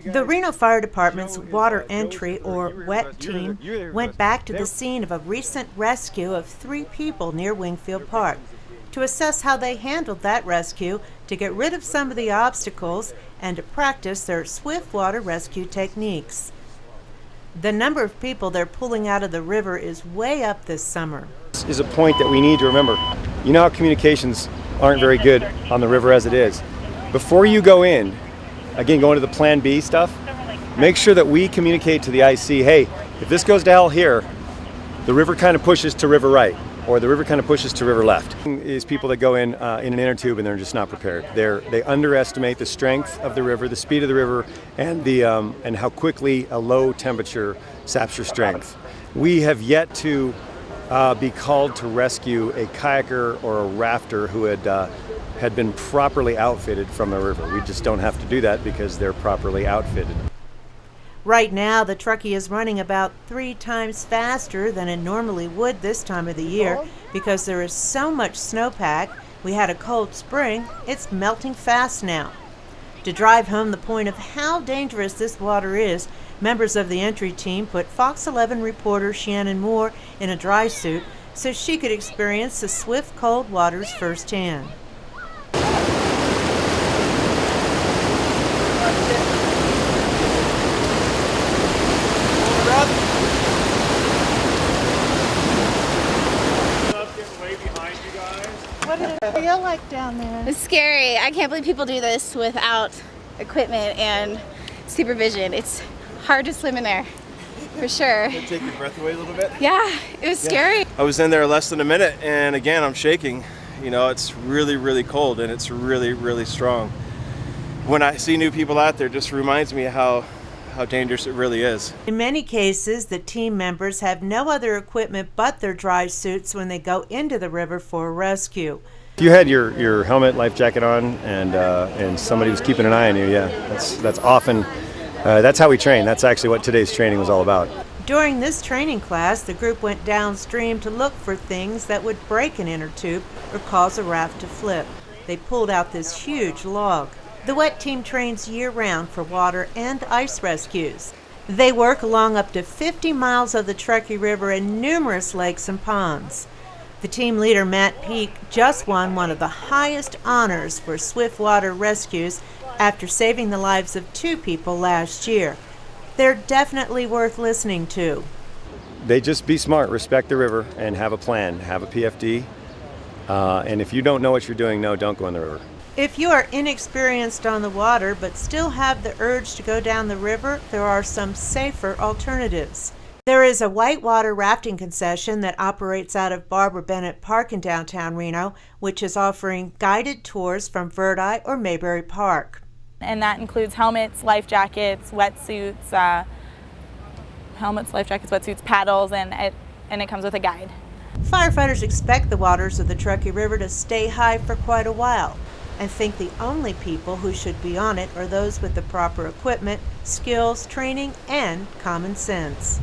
The Reno Fire Department's water entry, or WET team, went back to the scene of a recent rescue of 3 people near Wingfield Park to assess how they handled that rescue, to get rid of some of the obstacles, and to practice their swiftwater rescue techniques. The number of people they're pulling out of the river is way up this summer. This is a point that we need to remember. You know how communications aren't very good on the river as it is. Before you go in, again, going to the Plan B stuff, make sure that we communicate to the IC, hey, if this goes to hell here, the river kind of pushes to river right, or the river kind of pushes to river left. Is people that go in an inner tube and they're just not prepared. They underestimate the strength of the river, the speed of the river, and and how quickly a low temperature saps your strength. We have yet to be called to rescue a kayaker or a rafter who had been properly outfitted from the river. We just don't have to do that because they're properly outfitted. Right now, the Truckee is running about 3 times faster than it normally would this time of the year because there is so much snowpack. We had a cold spring. It's melting fast now. To drive home the point of how dangerous this water is, members of the entry team put Fox 11 reporter Shannon Moore in a dry suit so she could experience the swift cold waters firsthand. What did it feel like down there? It's scary. I can't believe people do this without equipment and supervision. It's hard to swim in there, for sure. Did it take your breath away a little bit? Yeah, it was scary. I was in there less than a minute, and again, I'm shaking. You know, it's really, really cold, and it's really, really strong. When I see new people out there, it just reminds me how dangerous it really is. In many cases, the team members have no other equipment but their dry suits when they go into the river for a rescue. If you had your helmet, life jacket on, and somebody was keeping an eye on you, yeah, that's often, that's how we train. That's actually what today's training was all about. During this training class, the group went downstream to look for things that would break an inner tube or cause a raft to flip. They pulled out this huge log. The WET team trains year-round for water and ice rescues. They work along up to 50 miles of the Truckee River and numerous lakes and ponds. The team leader, Matt Peak, just won one of the highest honors for swiftwater rescues after saving the lives of 2 people last year. They're definitely worth listening to. They just be smart, respect the river, and have a plan, have a PFD. And if you don't know what you're doing, no, don't go in the river. If you are inexperienced on the water but still have the urge to go down the river, there are some safer alternatives. There is a whitewater rafting concession that operates out of Barbara Bennett Park in downtown Reno, which is offering guided tours from Verdi or Mayberry Park. And that includes helmets, life jackets, wetsuits, paddles, and it comes with a guide. Firefighters expect the waters of the Truckee River to stay high for quite a while, and think the only people who should be on it are those with the proper equipment, skills, training, and common sense.